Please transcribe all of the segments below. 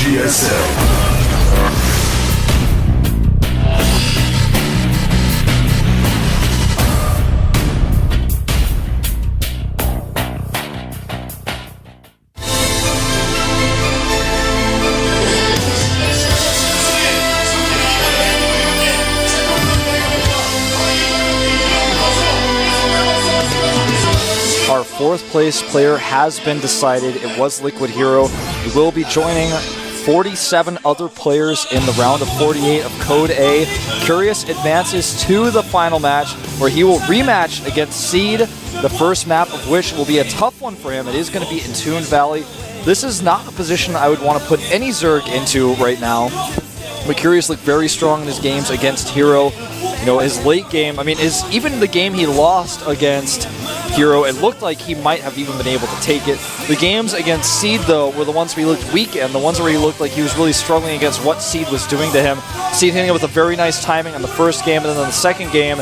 GSL. Our fourth place player has been decided. It was Liquid Hero. He will be joining 47 other players in the round of 48 of Code A. Curious advances to the final match, where he will rematch against Seed, the first map of which will be a tough one for him. It is going to be Entombed Valley. This is not a position I would want to put any Zerg into right now. But Curious looked very strong in his games against Hero. You know, his late game, I mean, even the game he lost against Hero, it looked like he might have even been able to take it. The games against Seed, though, were the ones where he looked weak in, the ones where he looked like he was really struggling against what Seed was doing to him. Seed hitting him with a very nice timing on the first game, and then on the second game,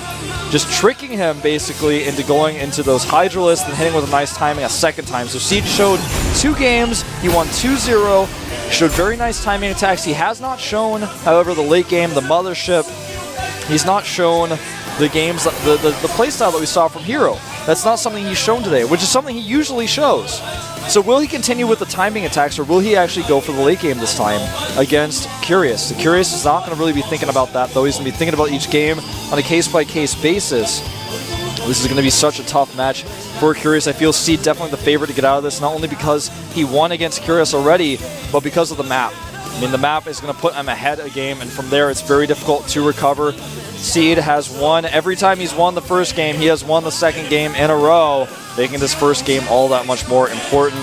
just tricking him, basically, into going into those Hydralisks and hitting with a nice timing a second time. So Seed showed 2 games, he won 2-0, showed very nice timing attacks. He has not shown, however, the late game, the Mothership. He's not shown the games, the playstyle that we saw from Hero. That's not something he's shown today, which is something he usually shows. So will he continue with the timing attacks, or will he actually go for the late game this time against Curious? The Curious is not going to really be thinking about that, though. He's going to be thinking about each game on a case-by-case basis. This is going to be such a tough match for Curious. I feel Seed definitely the favorite to get out of this, not only because he won against Curious already, but because of the map. I mean, the map is going to put him ahead a game, and from there it's very difficult to recover. Seed has won. Every time he's won the first game, he has won the second game in a row, making this first game all that much more important.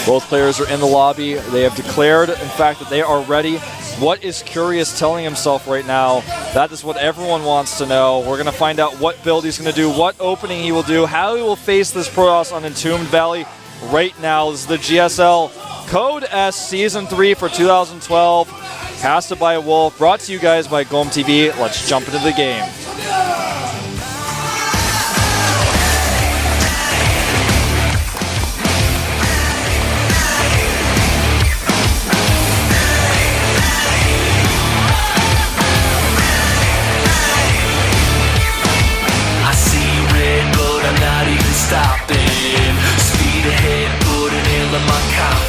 Both players are in the lobby. They have declared, in fact, that they are ready. What is Curious telling himself right now? That is what everyone wants to know. We're going to find out what build he's going to do, what opening he will do, how he will face this Protoss on Entombed Valley right now. This is the GSL Code S Season 3 for 2012. Casted by Wolf, brought to you guys by GOMTV. Let's jump into the game. I see red, but I'm not even stopping. Speed ahead, put it in my coffin.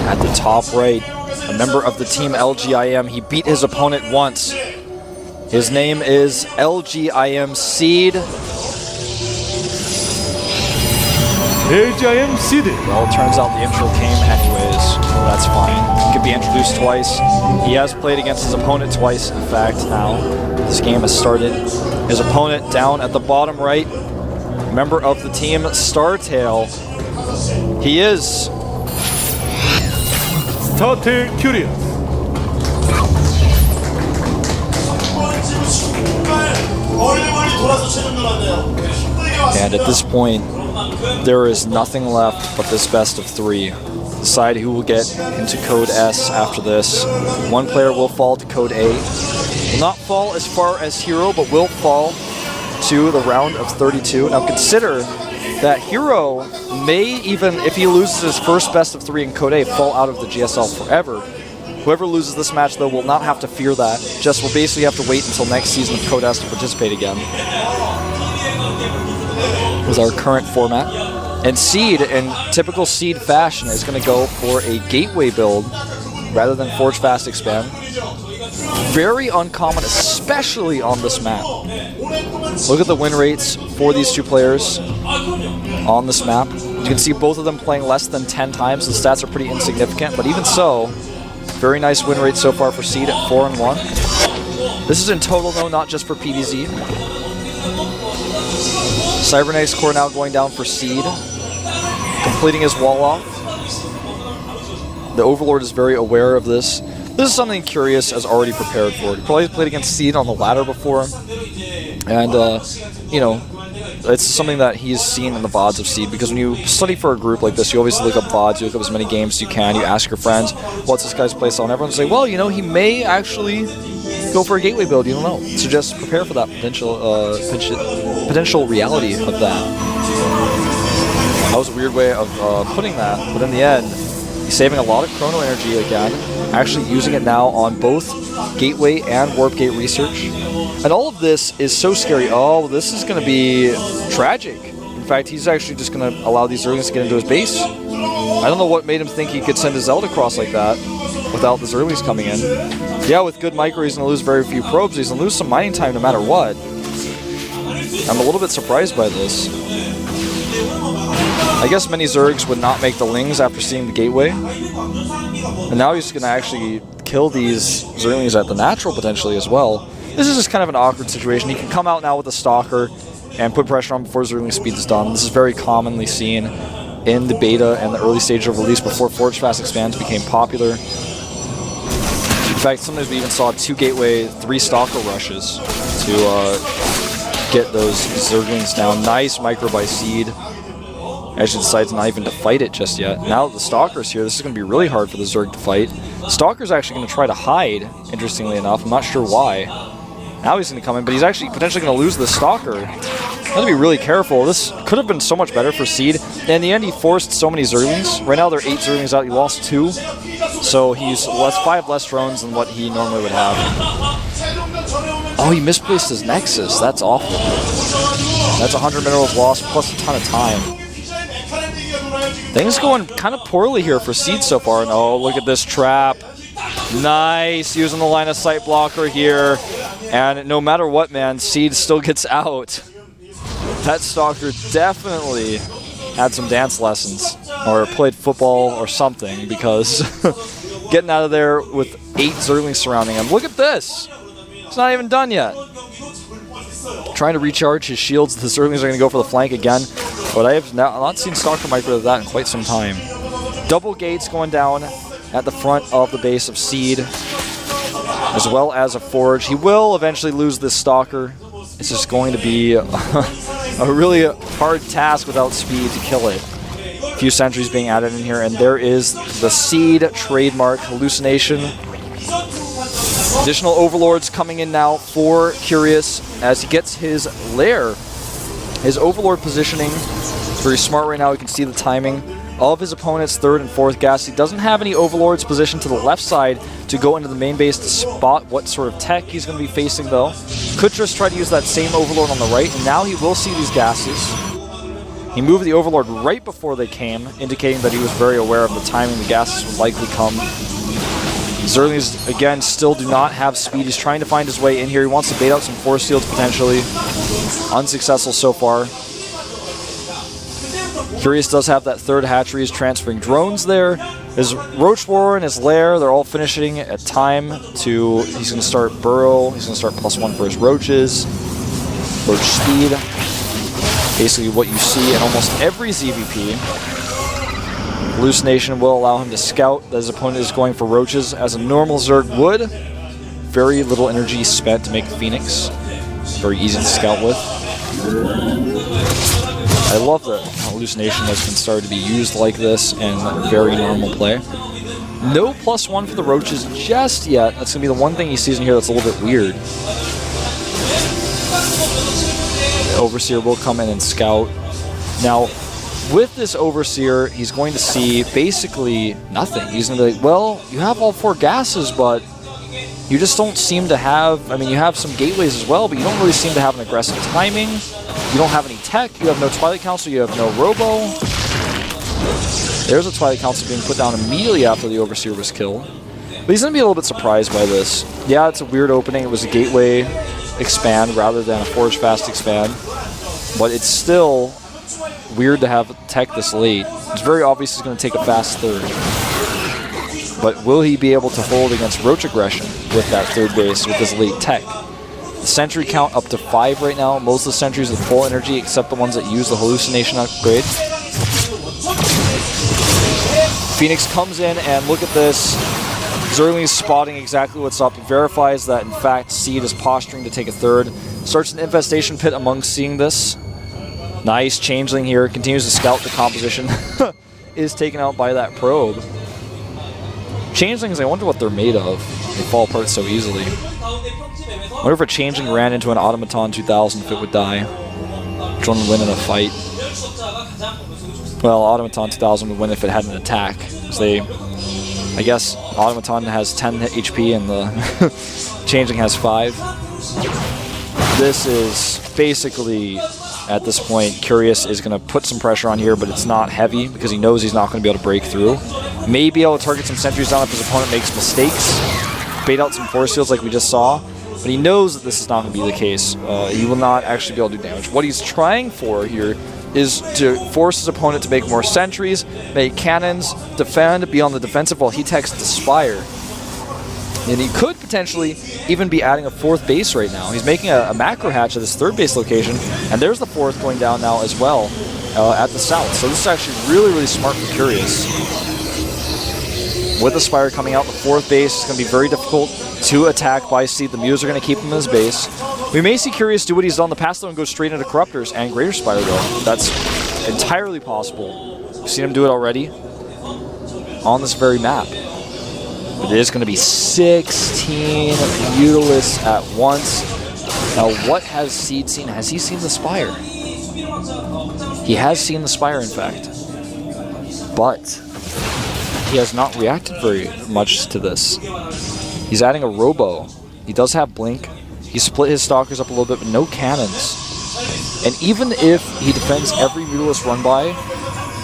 At the top right, a member of the team LGIM. He beat his opponent once. His name is LGIM Seed. LGIM Seed. Well, it turns out the intro came anyways. That's fine. He could be introduced twice. He has played against his opponent twice, in fact, now. This game has started. His opponent down at the bottom right, member of the team Startail. He is StarTale Curious. And at this point, there is nothing left but this best of 3. Decide who will get into Code S after this. One player will fall to Code A. Will not fall as far as Hero, but will fall to the round of 32. Now consider that Hero may even, if he loses his first best of 3 in Code A, fall out of the GSL forever. Whoever loses this match, though, will not have to fear that. Just will basically have to wait until next season of Code S to participate again. With our current format. And Seed, in typical Seed fashion, is going to go for a gateway build rather than Forge Fast Expand. Very uncommon, especially on this map. Look at the win rates for these two players on this map. You can see both of them playing less than 10 times. The stats are pretty insignificant, but even so, very nice win rate so far for Seed at 4-1. This is in total, though, not just for PvZ. Cybernetics Core now going down for Seed, completing his wall off. The Overlord is very aware of this. This is something Curious has already prepared for. He probably played against Seed on the ladder before, and you know, it's something that he's seen in the VODs of Seed, because when you study for a group like this, you always look up VODs, you look up as many games as you can, you ask your friends, what's this guy's playstyle, and everyone will say, well, you know, he may actually go for a gateway build, you don't know. So just prepare for that potential reality of that. That was a weird way of putting that, but in the end, he's saving a lot of chrono energy again, actually using it now on both gateway and warp gate research. And all of this is so scary. Oh, this is going to be tragic. In fact, he's actually just going to allow these Zerglings to get into his base. I don't know what made him think he could send his Zelda across like that without the Zerglings coming in. Yeah, with good micro, he's going to lose very few probes. He's going to lose some mining time no matter what. I'm a little bit surprised by this. I guess many Zergs would not make the Lings after seeing the gateway. And now he's going to actually kill these Zerglings at the natural potentially as well. This is just kind of an awkward situation. He can come out now with a Stalker and put pressure on before Zergling speed is done. This is very commonly seen in the beta and the early stage of release before Forge Fast Expands became popular. In fact, sometimes we even saw 2 gateway, 3 Stalker rushes to get those Zerglings down. Nice micro by Seed. Actually decides not even to fight it just yet. Now that the Stalker's here, this is going to be really hard for the Zerg to fight. Stalker's actually going to try to hide, interestingly enough. I'm not sure why. Now he's going to come in, but he's actually potentially going to lose the Stalker. Have to be really careful. This could have been so much better for Seed. In the end, he forced so many Zerglings. Right now, there are 8 Zerglings out. He lost 2. So he's 5 less drones than what he normally would have. Oh, he misplaced his Nexus. That's awful. That's 100 minerals lost, plus a ton of time. Things going kind of poorly here for Seed so far. And oh, look at this trap. Nice, using the line of sight blocker here. And no matter what, man, Seed still gets out. That Stalker definitely had some dance lessons, or played football or something, because getting out of there with 8 Zerglings surrounding him. Look at this! It's not even done yet. Trying to recharge his shields. The Zerglings are going to go for the flank again, but I have not seen Stalker micro that in quite some time. Double gates going down at the front of the base of Seed, as well as a Forge. He will eventually lose this Stalker. It's just going to be a really hard task without speed to kill it. A few sentries being added in here, and there is the Seed trademark Hallucination. Additional Overlords coming in now for Curious as he gets his lair. His Overlord positioning is very smart right now. You can see the timing of his opponent's 3rd and 4th gas. He doesn't have any Overlords positioned to the left side to go into the main base to spot what sort of tech he's going to be facing, though. Could just try to use that same Overlord on the right, and now he will see these gases. He moved the Overlord right before they came, indicating that he was very aware of the timing the gases would likely come. Zerglings, again, still do not have speed. He's trying to find his way in here. He wants to bait out some force fields, potentially. Unsuccessful so far. Curious does have that 3rd hatchery. He's transferring drones there. His Roach War and his lair, they're all finishing at time to... He's going to start Burrow. He's going to start +1 for his Roaches. Roach speed. Basically what you see in almost every ZVP. Hallucination will allow him to scout that his opponent is going for Roaches as a normal Zerg would. Very little energy spent to make a Phoenix. Very easy to scout with. I love that Hallucination has been started to be used like this in very normal play. No +1 for the Roaches just yet. That's going to be the one thing he sees in here that's a little bit weird. The Overseer will come in and scout. Now, with this Overseer, he's going to see basically nothing. He's going to be like, well, you have all 4 gases, but you just don't seem to have... I mean, you have some gateways as well, but you don't really seem to have an aggressive timing. You don't have any tech. You have no Twilight Council. You have no Robo. There's a Twilight Council being put down immediately after the Overseer was killed. But he's going to be a little bit surprised by this. Yeah, it's a weird opening. It was a gateway expand rather than a Forge Fast expand. But it's still weird to have tech this late. It's very obvious he's going to take a fast 3rd. But will he be able to hold against Roach aggression with that 3rd base with this late tech? The sentry count up to 5 right now. Most of the sentries with full energy except the ones that use the Hallucination upgrade. Phoenix comes in and look at this. Zerling's spotting exactly what's up. He verifies that, in fact, Seed is posturing to take a third. Starts an infestation pit among seeing this. Nice changeling here. Continues to scout the composition. Is taken out by that probe. Changelings, I wonder what they're made of. They fall apart so easily. I wonder if a changeling ran into an Automaton 2000 if it would die. Which one would win in a fight? Well, Automaton 2000 would win if it had an attack. Because I guess Automaton has 10 HP and the changeling has 5. This is basically, at this point, Curious is going to put some pressure on here, but it's not heavy because he knows he's not going to be able to break through. May be able to target some sentries down if his opponent makes mistakes. Bait out some force fields like we just saw. But he knows that this is not going to be the case. He will not actually be able to do damage. What he's trying for here is to force his opponent to make more sentries, make cannons, defend, be on the defensive while he techs the Spire. And he could potentially even be adding a 4th base right now. He's making a macro hatch at his 3rd base location, and there's the 4th going down now as well at the south. So this is actually really, really smart for Curious. With the Spire coming out, the 4th base is going to be very difficult to attack by Seed. The Muse are going to keep him in his base. We may see Curious do what he's done in the past though and go straight into Corruptors and Greater Spire though. That's entirely possible. We've seen him do it already on this very map. But it is going to be 16 Mutalisks at once. Now what has Seed seen? Has he seen the Spire? He has seen the Spire in fact. But he has not reacted very much to this. He's adding a Robo. He does have Blink. He split his Stalkers up a little bit, but no cannons. And even if he defends every Mutalisk run by,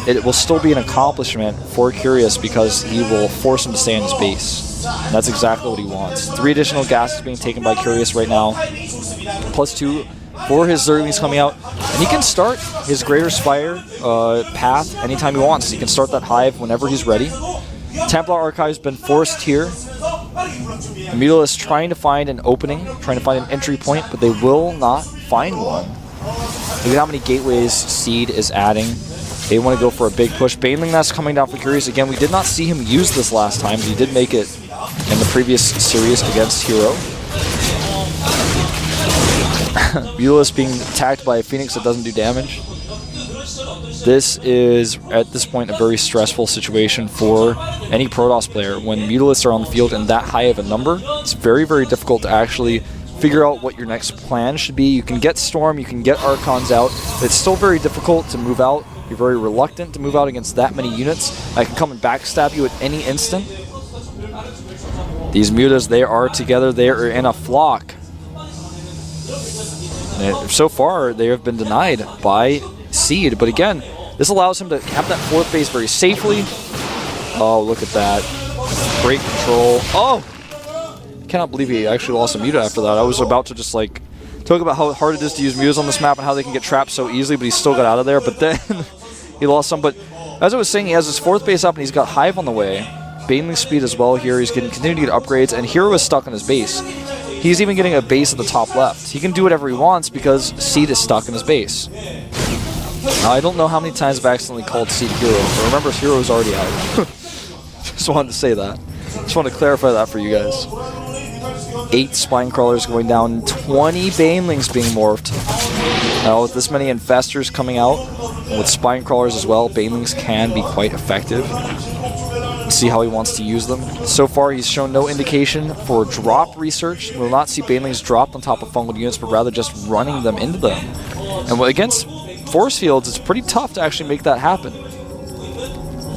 it will still be an accomplishment for Curious because he will force him to stay in his base. And that's exactly what he wants. 3 additional gases being taken by Curious right now. +2 for his Zerglings coming out. And he can start his Greater Spire path anytime he wants. He can start that Hive whenever he's ready. Templar Archive's been forced here. The Mutalisk trying to find an opening, trying to find an entry point, but they will not find one. Look at how many gateways Seed is adding. They want to go for a big push. Baneling Nest coming down for Curious. Again, we did not see him use this last time, but he did make it in the previous series against Hero. Mutalisk being attacked by a Phoenix that doesn't do damage. This is, at this point, a very stressful situation for any Protoss player. When Mutalisks are on the field in that high of a number, it's very, very difficult to actually figure out what your next plan should be. You can get Storm, you can get Archons out, but it's still very difficult to move out. You're very reluctant to move out against that many units that can come and backstab you at any instant. These Mutas, they are together, they are in a flock. And so far, they have been denied by Seed, but again, this allows him to have that 4th base very safely. Oh, look at that. Great control. Oh! Cannot believe he actually lost a Muta after that. I was about to just like talk about how hard it is to use Mutas on this map and how they can get trapped so easily, but he still got out of there, but then he lost some. But as I was saying, he has his 4th base up and he's got Hive on the way. Baneling speed as well here. He's getting continuing to get upgrades, and Hero is stuck in his base. He's even getting a base at the top left. He can do whatever he wants because Seed is stuck in his base. Now, I don't know how many times I've accidentally called Seed Hero, but remember, Hero is already out. Just wanted to say that. Just wanted to clarify that for you guys. 8 Spine Crawlers going down, 20 Banelings being morphed. Now, with this many Infestors coming out, and with Spine Crawlers as well, Banelings can be quite effective. See how he wants to use them. So far, he's shown no indication for drop research. We will not see Banelings dropped on top of fungal units, but rather just running them into them. And against force fields, it's pretty tough to actually make that happen.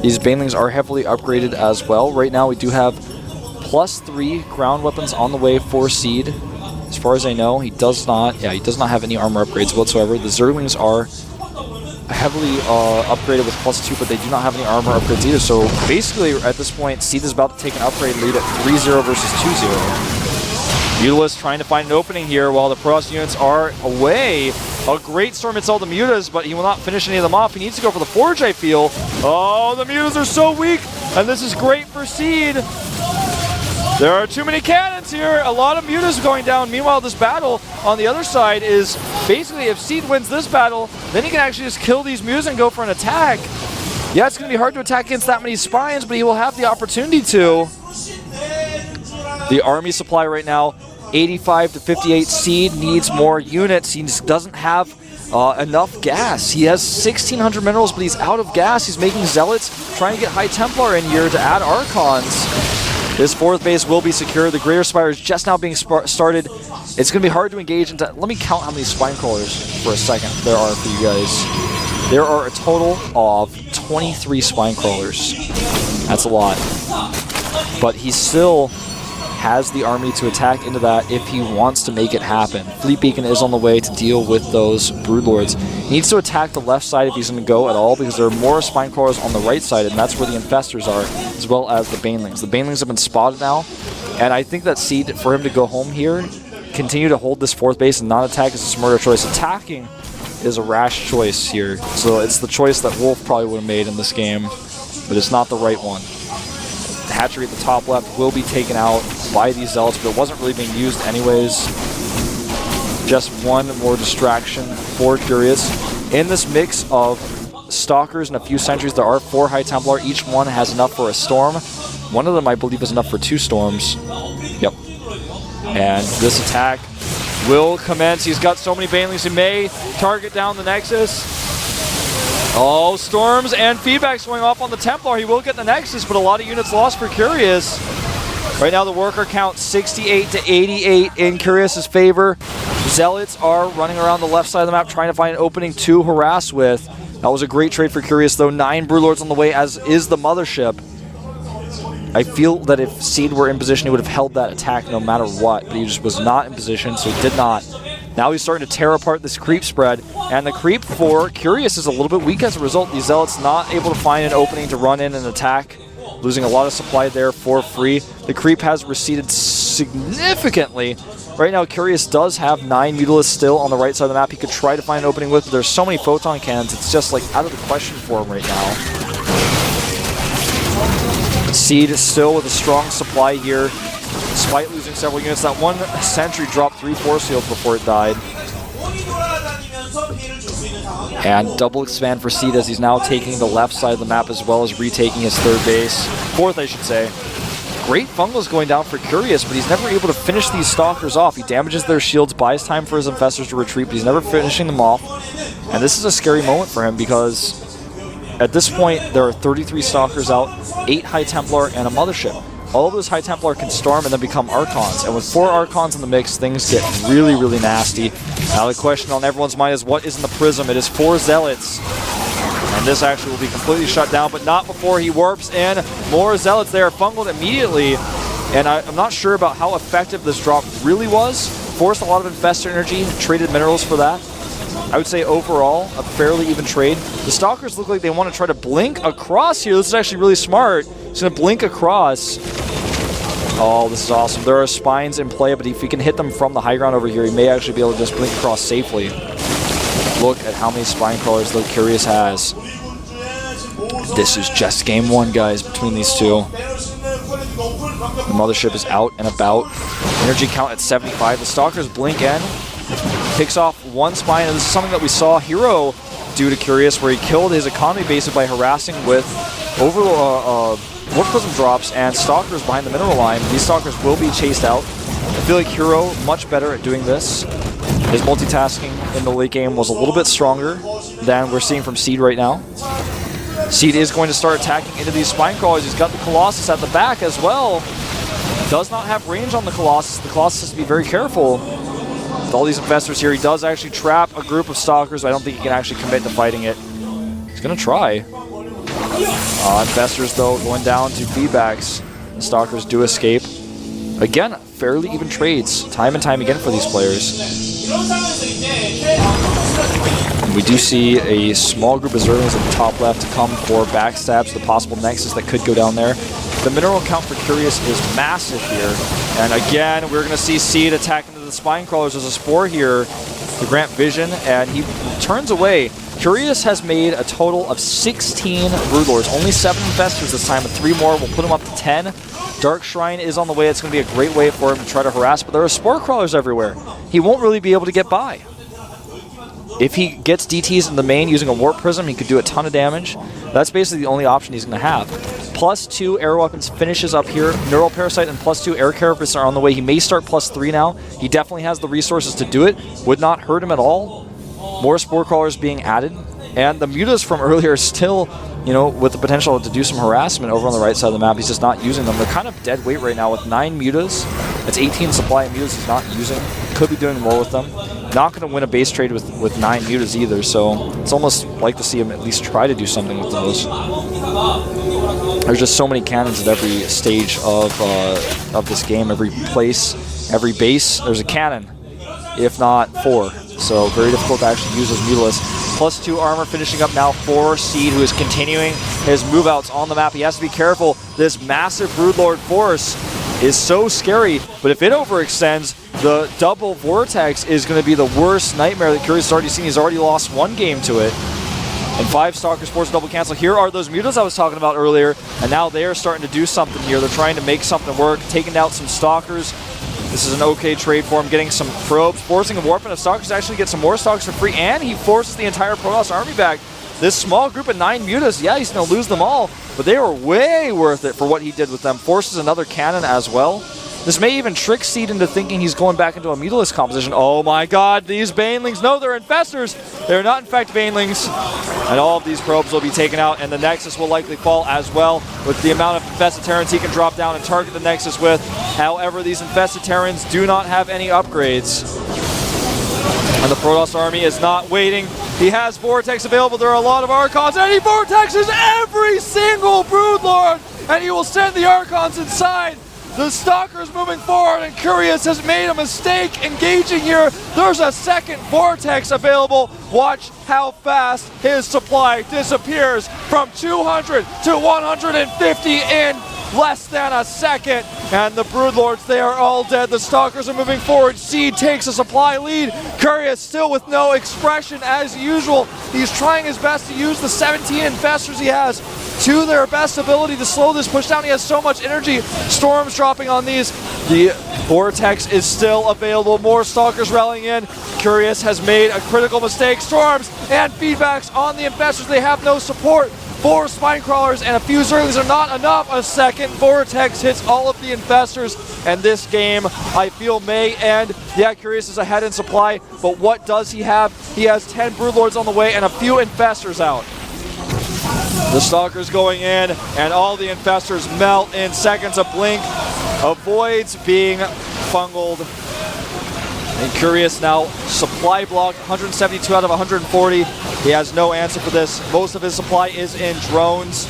These Banelings are heavily upgraded as well. Right now, we do have +3 ground weapons on the way for Seed. As far as I know, he does not have any armor upgrades whatsoever. The Zerglings are heavily upgraded with +2, but they do not have any armor upgrades either. So basically, at this point, Seed is about to take an upgrade lead at 3-0 versus 2-0. Mutalisk trying to find an opening here while the Protoss units are away. A great storm hits all the Mutas, but he will not finish any of them off. He needs to go for the Forge, I feel. Oh, the Mutas are so weak, and this is great for Seed. There are too many cannons here. A lot of Mutas going down. Meanwhile, this battle on the other side is basically if Seed wins this battle, then he can actually just kill these Mutas and go for an attack. Yeah, it's going to be hard to attack against that many Spines, but he will have the opportunity to. The army supply right now, 85 to 58. Seed needs more units. He just doesn't have enough gas. He has 1,600 minerals, but he's out of gas. He's making Zealots, trying to get High Templar in here to add Archons. This fourth base will be secure. The Greater Spire is just now being started. It's going to be hard to engage into... Let me count how many spine crawlers for a second there are for you guys. There are a total of 23 spine crawlers. That's a lot. But he still has the army to attack into that if he wants to make it happen. Fleet Beacon is on the way to deal with those Broodlords. He needs to attack the left side if he's going to go at all, because there are more spine crawlers on the right side, and that's where the Infestors are, as well as the Banelings. The Banelings have been spotted now, and I think that Seed, for him to go home here, continue to hold this fourth base and not attack is a smarter choice. Attacking is a rash choice here, so it's the choice that Wolf probably would have made in this game, but it's not the right one. The hatchery at the top left will be taken out by these Zealots, but it wasn't really being used anyways. Just one more distraction for Curious. In this mix of Stalkers and a few Sentries, there are 4 High Templar. Each one has enough for a storm. One of them, I believe, is enough for 2 storms. Yep. And this attack will commence. He's got so many Banelings, he may target down the Nexus. Oh, storms and feedbacks going off on the Templar. He will get the Nexus, but a lot of units lost for Curious. Right now, the worker count 68 to 88 in Curious's favor. Zealots are running around the left side of the map trying to find an opening to harass with. That was a great trade for Curious, though. 9 Broodlords on the way, as is the Mothership. I feel that if Seed were in position, he would have held that attack no matter what, but he just was not in position, so he did not. Now he's starting to tear apart this creep spread, and the creep for Curious is a little bit weak as a result. These Zealots not able to find an opening to run in and attack, losing a lot of supply there for free. The creep has receded significantly. Right now, Curious does have 9 Mutalisks still on the right side of the map. He could try to find an opening with, but there's so many Photon Cannons, it's just like out of the question for him right now. Seed is still with a strong supply here, despite losing several units. That one Sentry dropped 3 Force Fields before it died. And double expand for Seed as he's now taking the left side of the map as well as retaking his third base. Fourth, I should say. Great Fungals going down for Curious, but he's never able to finish these Stalkers off. He damages their shields, buys time for his Infestors to retreat, but he's never finishing them off. And this is a scary moment for him because at this point, there are 33 Stalkers out, 8 High Templar, and a Mothership. All of those High Templar can storm and then become Archons. And with 4 Archons in the mix, things get really, really nasty. Now the question on everyone's mind is, what is in the Prism? It is 4 Zealots. And this actually will be completely shut down, but not before he warps in. More Zealots. They are fungled immediately. And I'm not sure about how effective this drop really was. Forced a lot of Infestor energy, traded minerals for that. I would say overall, a fairly even trade. The Stalkers look like they want to try to blink across here. This is actually really smart. He's going to blink across. Oh, this is awesome. There are spines in play, but if he can hit them from the high ground over here, he may actually be able to just blink across safely. Look at how many spine crawlers the Curious has. This is just game 1, guys, between these two. The Mothership is out and about. Energy count at 75. The Stalkers blink in. Picks off 1 spine, and this is something that we saw Hero do to Curious, where he killed his economy base by harassing with Warp Prism drops and Stalkers behind the mineral line. These Stalkers will be chased out. I feel like Hero much better at doing this. His multitasking in the late game was a little bit stronger than we're seeing from Seed right now. Seed is going to start attacking into these spine crawlers. He's got the Colossus at the back as well. Does not have range on the Colossus. The Colossus has to be very careful. With all these Infestors here, he does actually trap a group of Stalkers, but I don't think he can actually commit to fighting it. He's going to try. Infestors, though, going down to feedbacks. The Stalkers do escape. Again, fairly even trades, time and time again for these players. And we do see a small group of Zerglings at the top left to come for backstabs, the possible Nexus that could go down there. The mineral count for Curious is massive here. And again, we're going to see Seed attack into the spine crawlers. There's a Spore here to grant vision, and he turns away. Curious has made a total of 16 Broodlords. Only 7 Infestors this time, with 3 more. We'll put him up to 10. Dark Shrine is on the way. It's going to be a great way for him to try to harass, but there are Spore Crawlers everywhere. He won't really be able to get by. If he gets DTs in the main using a Warp Prism, he could do a ton of damage. That's basically the only option he's going to have. +2 air weapons finishes up here. Neural Parasite and +2 air carapace are on the way. He may start +3 now. He definitely has the resources to do it. Would not hurt him at all. More Spore Crawlers being added. And the mutas from earlier still, you know, with the potential to do some harassment over on the right side of the map. He's just not using them. They're kind of dead weight right now with 9 mutas. That's 18 supply of mutas he's not using. Could be doing more with them. Not going to win a base trade with 9 mutas either, so it's almost like to see him at least try to do something with those. There's just so many cannons at every stage of this game. Every place, every base, there's a cannon, if not 4. So very difficult to actually use as mutalist. +2 armor finishing up now for Seed, who is continuing his move outs on the map. He has to be careful. This massive Broodlord force is so scary, but if it overextends, the double Vortex is going to be the worst nightmare that Curious has already seen. He's already lost 1 game to it. And 5 Stalkers force double cancel. Here are those mutas I was talking about earlier, and now they are starting to do something here. They're trying to make something work, taking out some Stalkers. This is an okay trade for him, getting some probes, forcing a warp into Stalkers to actually get some more Stalkers for free, and he forces the entire Protoss army back. This small group of 9 mutas, yeah, he's going to lose them all, but they were way worth it for what he did with them. Forces another cannon as well. This may even trick Seed into thinking he's going back into a mutalist composition. Oh my god, these Banelings, no, they're Infestors. They're not in fact Banelings. And all of these probes will be taken out, and the Nexus will likely fall as well with the amount of Infested Terrans he can drop down and target the Nexus with. However, these Infested Terrans do not have any upgrades. And the Protoss army is not waiting. He has Vortex available. There are a lot of Archons, and he Vortexes every single Broodlord! And he will send the Archons inside. The Stalker's moving forward, and Curious has made a mistake engaging here. There's a second Vortex available. Watch how fast his supply disappears from 200 to 150 in less than a second. And the Broodlords, they are all dead. The Stalkers are moving forward. Seed takes a supply lead. Curious still with no expression as usual. He's trying his best to use the 17 Infestors he has to their best ability to slow this push down. He has so much energy. Storms dropping on these. The Vortex is still available. More Stalkers rallying in. Curious has made a critical mistake. Storms and feedbacks on the Infestors. They have no support. 4 Spine Crawlers and a few Zerglings are not enough. A second Vortex hits all of the Infestors, and this game, I feel, may end. Yeah, Curious is ahead in supply, but what does he have? He has 10 Broodlords on the way and a few Infestors out. The Stalkers going in, and all the Infestors melt in seconds. A blink avoids being fungled. And Curious now supply blocked, 172 out of 140. He has no answer for this. Most of his supply is in drones.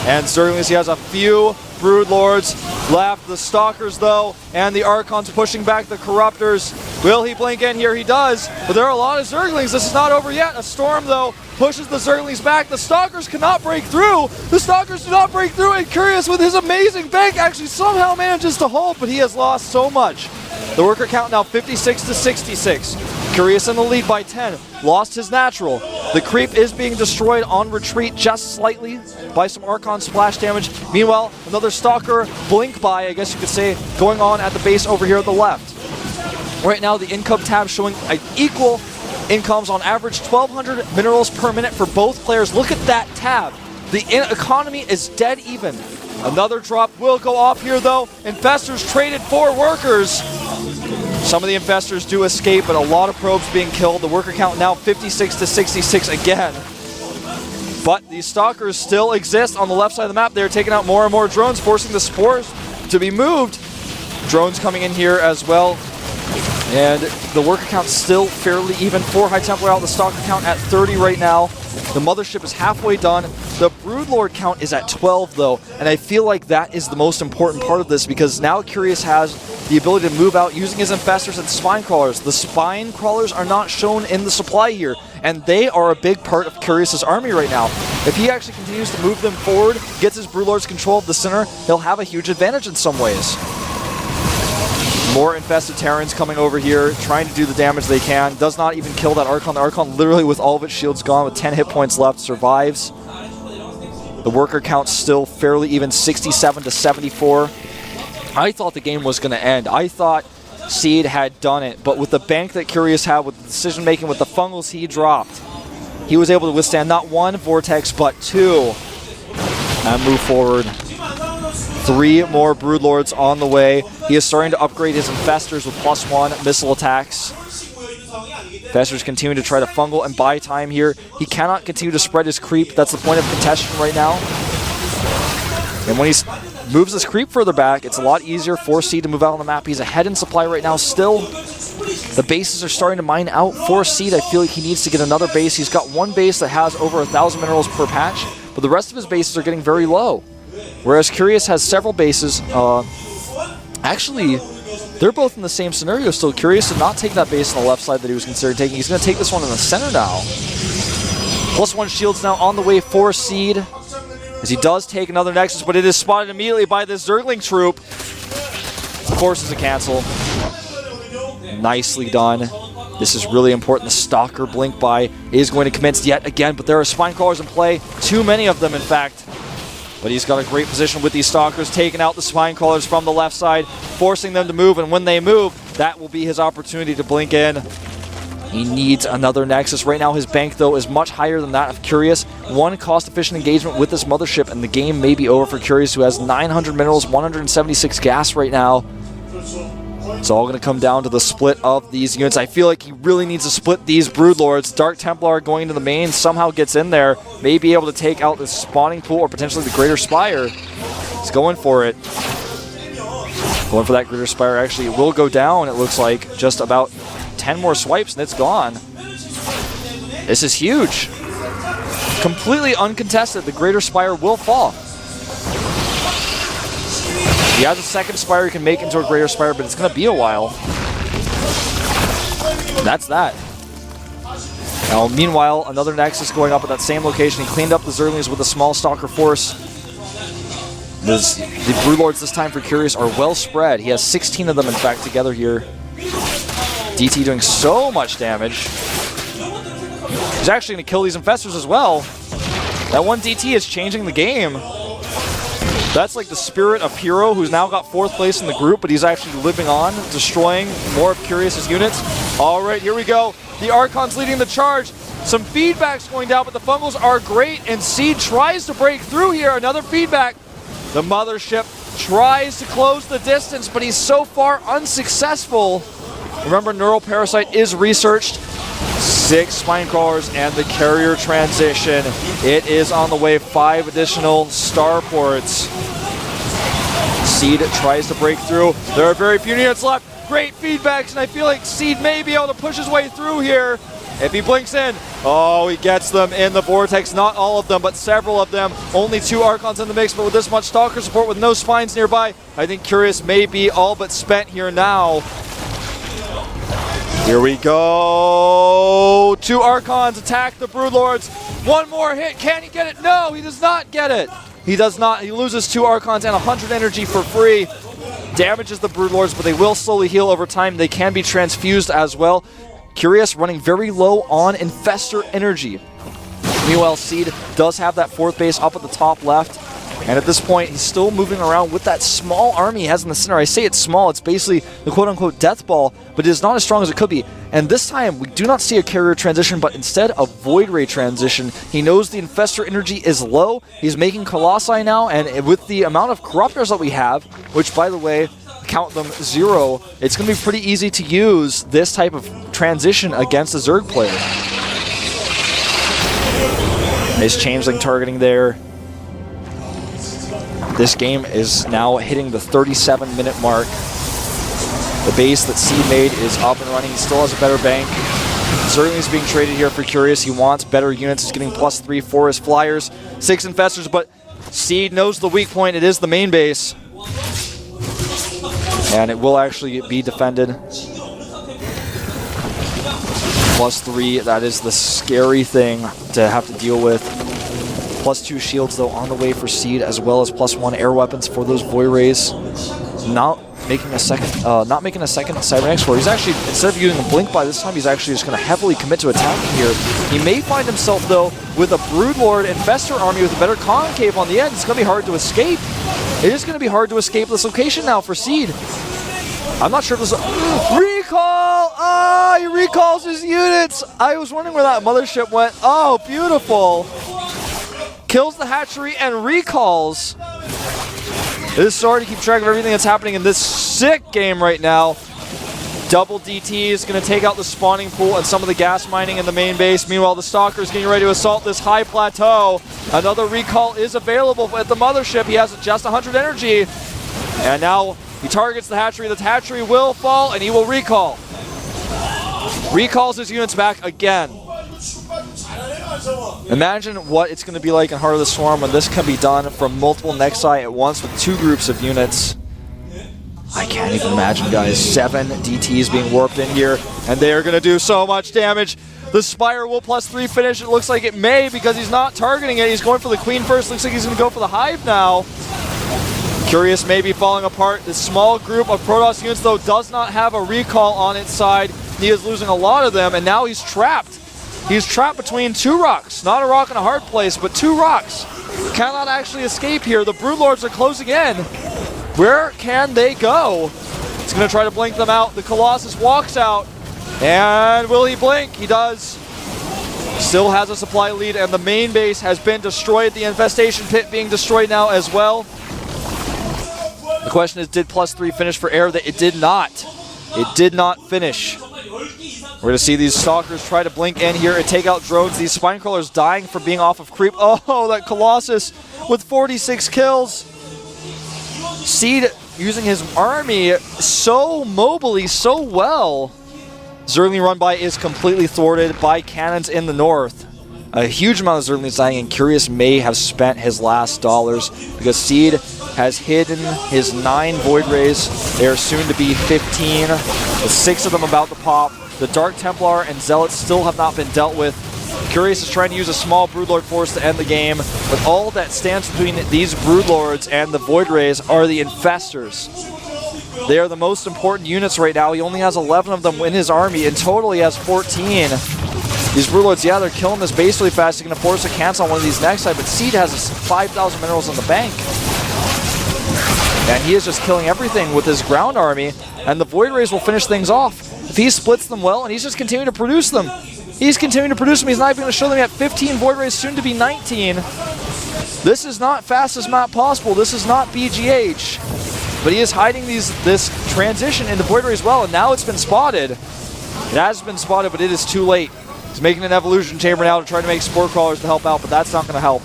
And Zerglings, he has a few Broodlords left. The Stalkers, though, and the Archons pushing back the Corruptors. Will he blink in here? He does. But there are a lot of Zerglings. This is not over yet. A Storm, though, pushes the Zerglings back. The Stalkers cannot break through. The Stalkers do not break through. And Curious, with his amazing bank, actually somehow manages to hold, but he has lost so much. The worker count now 56 to 66. Curious in the lead by 10. Lost his natural. The creep is being destroyed on retreat just slightly by some Archon splash damage. Meanwhile, another Stalker blink by, I guess you could say, going on at the base over here at the left. Right now, the income tab showing equal incomes on average, 1,200 minerals per minute for both players. Look at that tab. The economy is dead even. Another drop will go off here, though. Infestors traded for workers. Some of the Infestors do escape, but a lot of probes being killed. The worker count now 56 to 66 again. But these Stalkers still exist on the left side of the map. They're taking out more and more drones, forcing the Spores to be moved. Drones coming in here as well. And the worker count still fairly even. 4 High Templar out, the Stalker count at 30 right now. The Mothership is halfway done. The Broodlord count is at 12, though, and I feel like that is the most important part of this, because now Curious has the ability to move out using his Infestors and Spine Crawlers. The Spine Crawlers are not shown in the supply here, and they are a big part of Curious's army right now. If he actually continues to move them forward, gets his Broodlords control of the center, he'll have a huge advantage in some ways. More Infested Terrans coming over here, trying to do the damage they can. Does not even kill that Archon. The Archon, literally with all of its shields gone, with 10 hit points left, survives. The worker count's still fairly even, 67 to 74. I thought the game was going to end. I thought Seed had done it, but with the bank that Curious had, with the decision-making, with the fungals he dropped, he was able to withstand not 1 Vortex, but 2, and move forward. 3 more Broodlords on the way. He is starting to upgrade his Infestors with +1 missile attacks. Infestors continue to try to fungal and buy time here. He cannot continue to spread his creep. That's the point of contention right now. And when he moves his creep further back, it's a lot easier for Seed to move out on the map. He's ahead in supply right now still. The bases are starting to mine out for Seed. I feel like he needs to get another base. He's got one base that has over 1,000 minerals per patch, but the rest of his bases are getting very low. Whereas Curious has several bases. Actually, they're both in the same scenario still. Curious did not take that base on the left side that he was considering taking. He's going to take this one in the center now. +1 shields now on the way for Seed, as he does take another Nexus, but it is spotted immediately by this Zergling troop. Of course, it's a cancel. Nicely done. This is really important. The Stalker blink by is going to commence yet again, but there are Spine Crawlers in play. Too many of them, in fact. But he's got a great position with these Stalkers, taking out the Spine Crawlers from the left side, forcing them to move, and when they move, that will be his opportunity to blink in. He needs another Nexus. Right now, his bank, though, is much higher than that of Curious. One cost-efficient engagement with this Mothership, and the game may be over for Curious, who has 900 minerals, 176 gas right now. It's all going to come down to the split of these units. I feel like he really needs to split these Broodlords. Dark Templar going into the main somehow gets in there. May be able to take out the spawning pool or potentially the Greater Spire. He's going for it. Going for that Greater Spire. Actually, it will go down, it looks like. Just about 10 more swipes and it's gone. This is huge. Completely uncontested. The Greater Spire will fall. He has a second Spire he can make into a Greater Spire, but it's going to be a while. That's that. Now, meanwhile, another Nexus going up at that same location. He cleaned up the Zerglings with a small Stalker force. The Broodlords this time for Curious are well spread. He has 16 of them, in fact, together here. DT doing so much damage. He's actually going to kill these Infestors as well. That one DT is changing the game. That's like the spirit of Hero, who's now got 4th place in the group, but he's actually living on, destroying more of Curious's units. All right, here we go. The Archon's leading the charge. Some feedbacks going down, but the fungals are great, and Seed tries to break through here. Another feedback. The Mothership tries to close the distance, but he's so far unsuccessful. Remember, Neural Parasite is researched. 6 Spine Crawlers and the Carrier transition. It is on the way. 5 additional starports. Seed tries to break through. There are very few units left. Great feedbacks, and I feel like Seed may be able to push his way through here. If he blinks in, oh, he gets them in the Vortex. Not all of them, but several of them. Only 2 Archons in the mix, but with this much Stalker support with no Spines nearby, I think Curious may be all but spent here now. Here we go. 2 Archons attack the Broodlords. One more hit. Can he get it? No, he does not get it. He does not. He loses 2 Archons and 100 energy for free. Damages the Broodlords, but they will slowly heal over time. They can be transfused as well. Curious running very low on Infestor energy. Meanwhile, Seed does have that 4th base up at the top left. And at this point, he's still moving around with that small army he has in the center. I say it's small, it's basically the quote-unquote death ball, but it is not as strong as it could be. And this time, we do not see a Carrier transition, but instead a Void Ray transition. He knows the Infestor energy is low. He's making Colossi now, and with the amount of Corruptors that we have, which, by the way, count them 0, it's going to be pretty easy to use this type of transition against a Zerg player. Nice changeling targeting there. This game is now hitting the 37-minute mark. The base that Seed made is up and running. He still has a better bank. Zergling's being traded here for Curious. He wants better units. He's getting +3 for his Flyers. 6 Infestors, but Seed knows the weak point. It is the main base. And it will actually be defended. +3, that is the scary thing to have to deal with. +2 shields, though, on the way for Seed, as well as +1 air weapons for those Void Rays. Not making a second Cybernex for. He's actually, instead of using a blink by this time, he's actually just going to heavily commit to attacking here. He may find himself, though, with a Broodlord Infestor army with a better concave on the end. It's going to be hard to escape. It is going to be hard to escape this location now for Seed. I'm not sure if this is recall! Ah, he recalls his units! I was wondering where that Mothership went. Oh, beautiful! Kills the hatchery and recalls. It is hard to keep track of everything that's happening in this sick game right now. Double DT is going to take out the spawning pool and some of the gas mining in the main base. Meanwhile, the Stalker is getting ready to assault this high plateau. Another recall is available at the mothership. He has just 100 energy. And now he targets the hatchery. The hatchery will fall and he will recall. Recalls his units back again. Imagine what it's going to be like in Heart of the Swarm when this can be done from multiple Nexi at once with 2 groups of units. I can't even imagine, guys. 7 DTs being warped in here, and they are going to do so much damage. The Spire will +3 finish. It looks like it may because he's not targeting it. He's going for the Queen first. Looks like he's going to go for the Hive now. Curious may be falling apart. This small group of Protoss units, though, does not have a recall on its side. He is losing a lot of them, and now he's trapped. He's trapped between 2 rocks. Not a rock in a hard place, but 2 rocks. Cannot actually escape here. The Broodlords are closing in. Where can they go? He's going to try to blink them out. The Colossus walks out. And will he blink? He does. Still has a supply lead, and the main base has been destroyed. The infestation pit being destroyed now as well. The question is, did +3 finish for air? It did not. It did not finish. We're going to see these Stalkers try to blink in here and take out drones. These Spinecrawlers dying for being off of creep. Oh, that Colossus with 46 kills. Seed using his army so mobily, so well. Zergling run by is completely thwarted by cannons in the north. A huge amount of Zerglings dying, and Curious may have spent his last dollars because Seed has hidden his 9 Void Rays. They are soon to be 15, with 6 of them about to pop. The Dark Templar and Zealots still have not been dealt with. Curious is trying to use a small Broodlord force to end the game, but all that stands between these Broodlords and the Void Rays are the Infestors. They are the most important units right now. He only has 11 of them in his army. In total, he has 14. These Broodlords, yeah, they're killing this base really fast. They're going to force a cancel on one of these next side, but Seed has 5,000 minerals in the bank. And he is just killing everything with his ground army, and the Void Rays will finish things off. If he splits them well, and he's just continuing to produce them. He's continuing to produce them. He's not even going to show them yet. 15 Void Rays, soon to be 19. This is not fastest map possible. This is not BGH. But he is hiding this transition into Void Rays well, and now it's been spotted. It has been spotted, but it is too late. He's making an evolution chamber now to try to make Spore Crawlers to help out, but that's not going to help.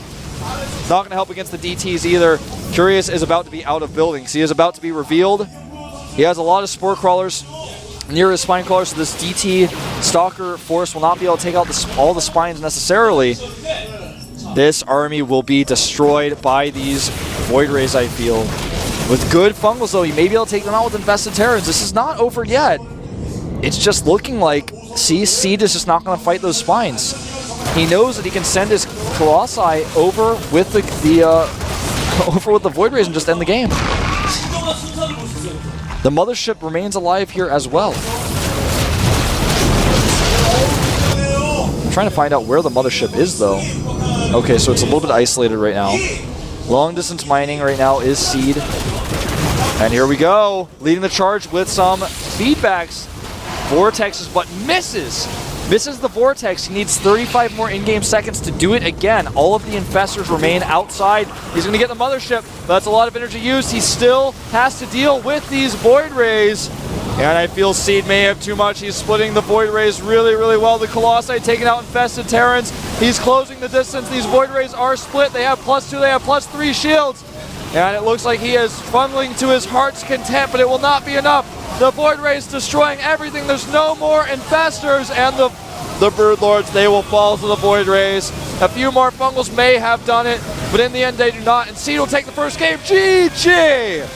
Not going to help against the DTs either. Curious is about to be out of buildings. He is about to be revealed. He has a lot of Spore Crawlers near his Spine Crawlers, so this DT Stalker force will not be able to take out all the spines necessarily. This army will be destroyed by these Void Rays, I feel. With good fungals, though, he may be able to take them out with Infested Terrans. This is not over yet. It's just looking like Seed is just not going to fight those spines. He knows that he can send his Colossi over with over with the Void Rays and just end the game. The mothership remains alive here as well. I'm trying to find out where the mothership is, though. Okay, so it's a little bit isolated right now. Long distance mining right now is Seed. And here we go, leading the charge with some feedbacks. Vortexes, but misses. Misses the Vortex. He needs 35 more in-game seconds to do it again. All of the Infestors remain outside. He's going to get the mothership, but that's a lot of energy used. He still has to deal with these Void Rays. And I feel Seed may have too much. He's splitting the Void Rays really, really well. The Colossi taking out Infested Terrans. He's closing the distance. These Void Rays are split. They have +2, they have +3 shields. And it looks like he is funneling to his heart's content, but it will not be enough. The Void Rays destroying everything. There's no more Infestors, and the Broodlords, they will fall to the Void Rays. A few more Fungals may have done it, but in the end they do not. And Seed will take the first game. GG!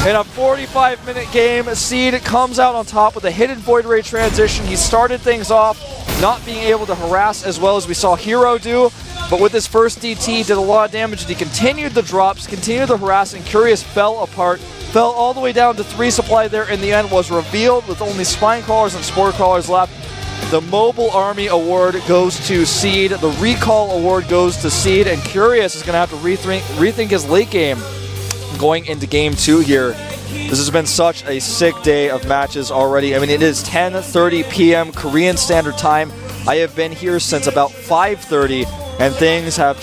In a 45-minute game, Seed comes out on top with a hidden Void Ray transition. He started things off not being able to harass as well as we saw Hero do, but with his first DT, did a lot of damage. He continued the drops, continued the harassing. Curious fell apart, fell all the way down to 3 supply there. In the end, was revealed with only Spine Crawlers and Spore Crawlers left. The Mobile Army Award goes to Seed. The Recall Award goes to Seed, and Curious is going to have to rethink his late game going into Game 2 here. This has been such a sick day of matches already. I mean, it is 10:30 p.m. Korean Standard Time. I have been here since about 5:30, and things have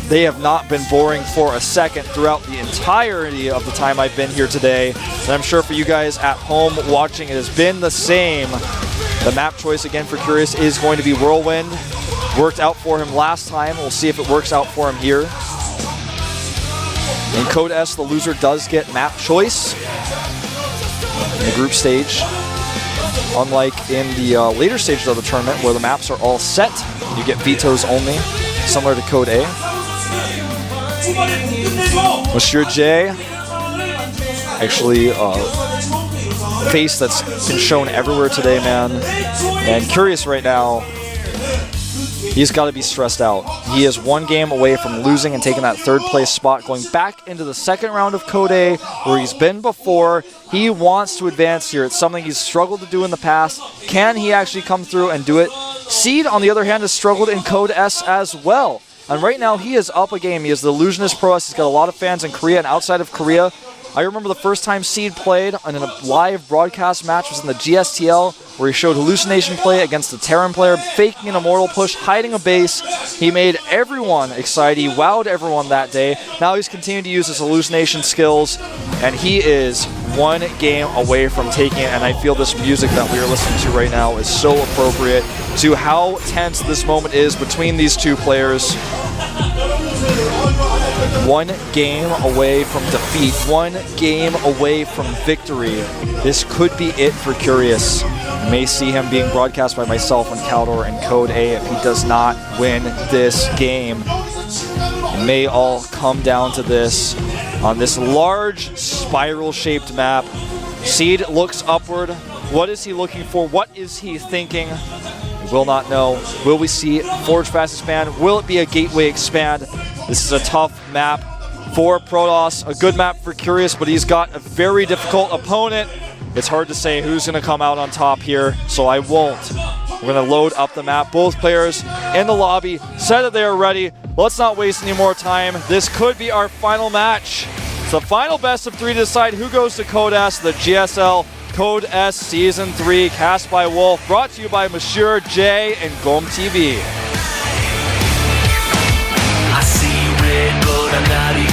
they have not been boring for a second throughout the entirety of the time I've been here today. And I'm sure for you guys at home watching, it has been the same. The map choice again for Curious is going to be Whirlwind. Worked out for him last time. We'll see if it works out for him here. In Code S, the loser does get map choice in the group stage. Unlike in the later stages of the tournament where the maps are all set, you get vetoes only, similar to Code A. Monsieur J, actually face that's been shown everywhere today, man. And Curious right now, he's got to be stressed out. He is one game away from losing and taking that third place spot, going back into the second round of Code A, where he's been before. He wants to advance here. It's something he's struggled to do in the past. Can he actually come through and do it? Seed, on the other hand, has struggled in Code S as well. And right now, he is up a game. He is the Illusionist Pro S. He's got a lot of fans in Korea and outside of Korea. I remember the first time Seed played in a live broadcast match was in the GSTL, where he showed hallucination play against the Terran player, faking an immortal push, hiding a base. He made everyone excited. He wowed everyone that day. Now he's continuing to use his hallucination skills, and he is one game away from taking it. And I feel this music that we are listening to right now is so appropriate to how tense this moment is between these two players. One game away from defeat, one game away from victory. This could be it for Curious. You may see him being broadcast by myself on Caldor and Code A if he does not win this game. It may all come down to this on this large spiral-shaped map. Seed looks upward. What is he looking for? What is he thinking? We will not know. Will we see Forge Fast expand? Will it be a Gateway expand? This is a tough map for Protoss, a good map for Curious, but he's got a very difficult opponent. It's hard to say who's going to come out on top here, so I won't. We're going to load up the map. Both players in the lobby said that they are ready. Let's not waste any more time. This could be our final match. It's the final best of 3 to decide who goes to Code S, the GSL Code S Season 3, cast by Wolf, brought to you by Monsieur J and GOMTV. I see red, but I'm not even